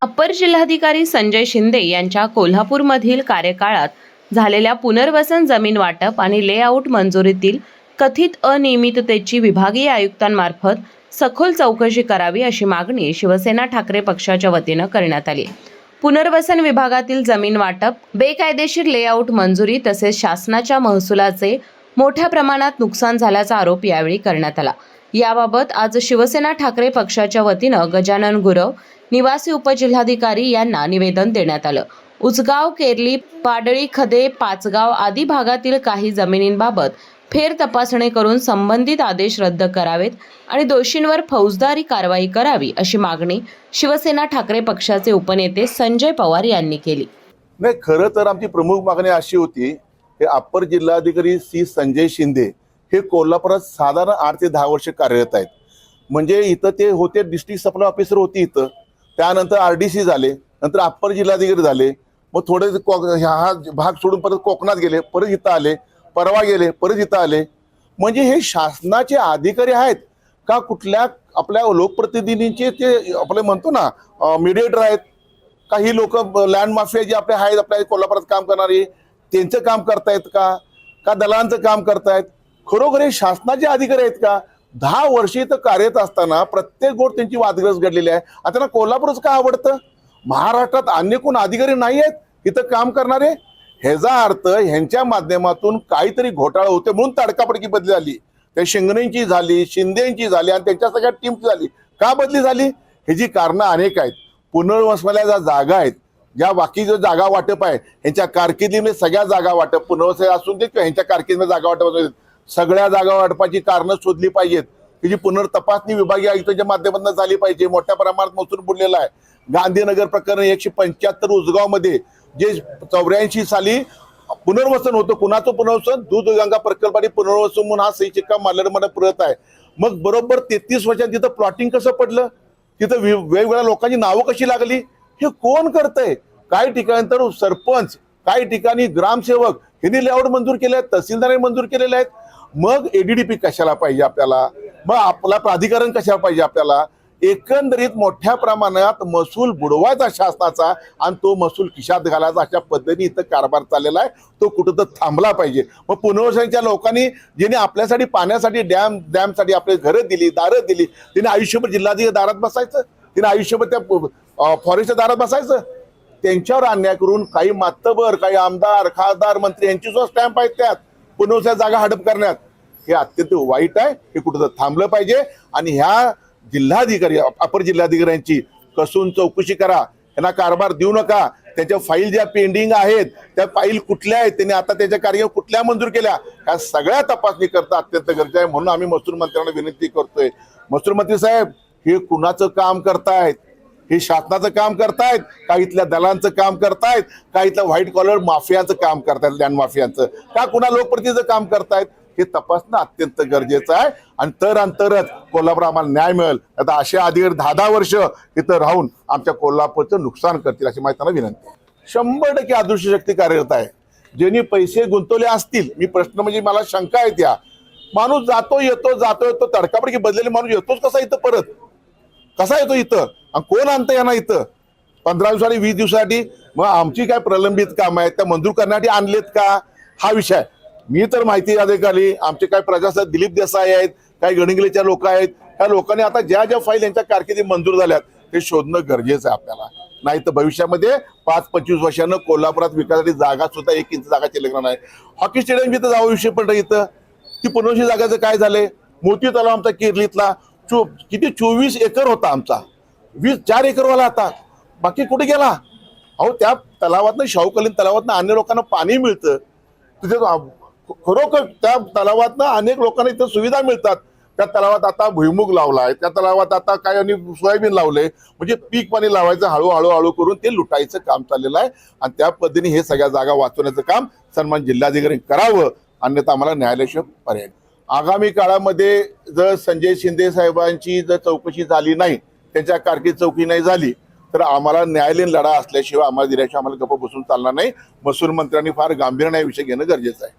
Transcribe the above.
Upper जिल्हाधिकारी संजय शिंदे यांच्या कोल्हापूरमधील कार्यकाळात झालेल्या पुनर्वसन जमीन वाटप आणि लेआउट मंजुरीतील कथित अनियमिततेची विभागीय आयुक्तांमार्फत सखोल चौकशी करावी अशी मागणी शिवसेना ठाकरे पक्षाच्या वतीनं करण्यात आली। पुनर्वसन विभागातील जमीन वाटप, बेकायदेशीर लेआउट मंजुरी तसेच शासनाच्या महसुलाचे मोठ्या प्रमाणात नुकसान झाल्याचा आरोप यावेळी करण्यात आला। याबाबत आज शिवसेना ठाकरे पक्षाच्या वतीनं गजानन गुरव, निवासी उपजिल्हाधिकारी यांना निवेदन देण्यात आलं। उचगाव, केरली, पाडळी, खदे, पाचगाव आदी भागातील काही जमिनींबाबत फेर तपासणी करून संबंधित आदेश रद्द करावेत आणि दोषींवर फौजदारी कारवाई करावी अशी मागणी शिवसेना ठाकरे पक्षाचे उपनेते संजय पवार यांनी केली। नाही, खरं तर आमची प्रमुख मागणी अशी होती की अप्पर जिल्हाधिकारी श्री संजय शिंदे हे कोल्हापुरात साधारण 8 ते 10 वर्ष कार्यरत आहेत। म्हणजे इथं ते होते डिस्ट्रिक्ट सप्लाय ऑफिसर होते इथं, त्यानंतर RDC झाले, नंतर अप्पर जिल्हाधिकारी झाले, मग थोडे हा भाग सोडून परत कोकणात गेले, परत इथं आले, परवा गेले, परत इथं आले। म्हणजे हे शासनाचे अधिकारी आहेत का कुठल्या आपल्या लोकप्रतिनिधींचे ते आपले म्हणतो ना मीडिएटर आहेत? काही लोक लँड माफिया जे आपले आहेत आपल्या कोल्हापुरात काम करणारे त्यांचं काम करतायत का दलालांचं काम करतायत? खरोखर हे शासनाचे अधिकारी आहेत का? 10 वर्षे इथं कार्यरत असताना प्रत्येक गोष्ट त्यांची वादग्रस्त घडलेली आहे। आता त्यांना कोल्हापूरच का आवडतं? महाराष्ट्रात अन्य कोण अधिकारी नाही आहेत इथं काम करणारे? ह्याचा अर्थ ह्यांच्या माध्यमातून काहीतरी घोटाळा होते म्हणून तडकाफडकी बदली झाली। त्या शिंगणेंची झाली, शिंदेंची झाली आणि त्यांच्या सगळ्या टीमची झाली। का बदली झाली? ह्याची कारणं अनेक आहेत। पुनर्वसनाला ज्या जागा आहेत, ज्या बाकी जो जागा वाटप आहे ह्यांच्या कारकिर्दीमध्ये सगळ्या जागा वाटप पुनर्वसन असून दे किंवा ह्यांच्या कारकिर्दीमध्ये जागा वाटप असून सगळ्या जागा वाटपाची कारणं शोधली पाहिजेत। त्याची पुनर्तपासणी विभागीय आयुक्तांच्या माध्यमातून झाली पाहिजे। मोठ्या प्रमाणात महसूल बुडलेला आहे। गांधीनगर प्रकरण 175 उजगावमध्ये जे 84 साली पुनर्वसन होतं, कुणाचं पुनर्वसन? दूधगंगा प्रकल्पाने पुनर्वसन म्हणून हा सही शिक्का मारलेला मला परत आहे। मग बरोबर 33 वर्षात तिथं प्लॉटिंग कसं पडलं? तिथं वेगवेगळ्या लोकांची नावं कशी लागली? हे कोण करतंय? काही ठिकाणी तर सरपंच, काही ठिकाणी ग्रामसेवक यांनी लेआउट मंजूर केले आहेत, तहसीलदारांनी मंजूर केलेले आहेत। मग ADDP कशाला पाहिजे आपल्याला? मग आपला प्राधिकरण कशाला पाहिजे आपल्याला? एकंदरीत मोठ्या प्रमाणात महसूल बुडवायचा शासनाचा आणि तो महसूल खिशात घालायचा अशा पद्धतीने इथं कारभार चाललेला आहे। तो कुठं तर थांबला पाहिजे। मग पुनर्वसनाच्या लोकांनी ज्यांनी आपल्यासाठी पाण्यासाठी डॅमसाठी आपले घरं दिली, दारं दिली, त्यांनी आयुष्यभर जिल्हाधिकारी दारात बसायचं? त्यांनी आयुष्यभर त्या फॉरेस्टच्या दारात बसायचं? त्यांच्यावर अन्याय करून काही मातबर, काही आमदार, खासदार, मंत्री यांची सुद्धा स्टॅम्प आहेत त्यात पुनर्वसन जागा हडप करण्यात। हे अत्यंत वाईट आहे। हे कुठं तर थांबलं पाहिजे आणि ह्या जिल्हाधिकारी अपर जिल्हाधिकाऱ्यांची कसून चौकशी करा। यांना कारभार देऊ नका। त्याच्या फाईल ज्या पेंडिंग आहेत त्या फाईल कुठल्या आहेत, त्यांनी आता त्याच्या कार्य कुठल्या मंजूर केल्या, ह्या सगळ्या तपासणी करता अत्यंत गरजेचं आहे। म्हणून आम्ही महसूल मंत्र्यांना विनंती करतोय, महसूल मंत्री साहेब, हे कुणाचं काम करतायत? हे शासनाचं काम करतायत का इथल्या दलांचं काम करतायत का इथल्या व्हाईट कॉलर माफियाचं काम करतायत, लँड माफियाचं का कुणा लोकप्रतिनिधीचं काम करतायत? हे तपासणं अत्यंत गरजेचं आहे आणि तरच कोल्हापूर आम्हाला न्याय मिळेल। आता असे अधिकारी 10-10 वर्ष इथं राहून आमच्या कोल्हापूरचं नुकसान करतील अशी माझी त्यांना विनंती आहे। 100% अदृश्य शक्ती कार्यरत आहे। ज्यांनी पैसे गुंतवले असतील, मी प्रश्न म्हणजे मला शंका आहे, त्या माणूस जातो येतो तडकाफडकी बदलेले माणूस येतोच कसा इथं? परत कसा येतो इथं? आणि कोण आणतं यांना इथं 15 दिवसांनी 20 दिवसासाठी? मग आमची काय प्रलंबित काम आहेत त्या मंजूर करण्यासाठी आणलेत का? हा विषय मी तर माहिती अधिकारी आमचे काय प्रशासक दिलीप देसाई आहेत, काही गणिंगलेच्या लोक आहेत, ह्या लोकांनी आता ज्या फाईल यांच्या कारकिर्दीत मंजूर झाल्यात ते शोधणं गरजेचं आहे आपल्याला। नाही तर भविष्यामध्ये 5-25 वर्षानं कोल्हापुरात विकासासाठी जागा सुद्धा 1 इंच जागा शिल्लक नाही। हॉकी स्टेडियम जिथं जावं विषय पण इथं ती पुनर्वसन जागाचं काय झालंय? मोती तलाव आमचा केरलीतला किती 24 एकर होता आमचा, 4 एकरवाला आता बाकी कुठे गेला? अहो त्या तलावातनं, शाहूकालीन तलावातनं अन्य लोकांना पाणी मिळतं। तिथे खरोखर त्या तलावातनं अनेक लोकांना इथं सुविधा मिळतात। त्या तलावात आता भुईमुग लावलाय, त्या तलावात आता काय आणि सोयाबीन लावलंय, म्हणजे पीक पाणी लावायचं हळूहळू करून ते लुटायचं काम चाललेलं आहे। आणि त्या पद्धतीने हे सगळ्या जागा वाचवण्याचं काम सन्मान जिल्हाधिकारी करावं, अन्यथा आम्हाला न्यायालयाशिवाय पर्याय। आगामी काळामध्ये जर संजय शिंदे साहेबांची जर चौकशी झाली नाही, त्यांच्या कारकीर्द चौकशी नाही झाली तर आम्हाला न्यायालयीन लढा असल्याशिवाय आम्हाला दिल्याशिवाय आम्हाला गप्प बसून चालणार नाही। महसूल मंत्र्यांनी फार गांभीर्याने विषय घेणं गरजेचं आहे।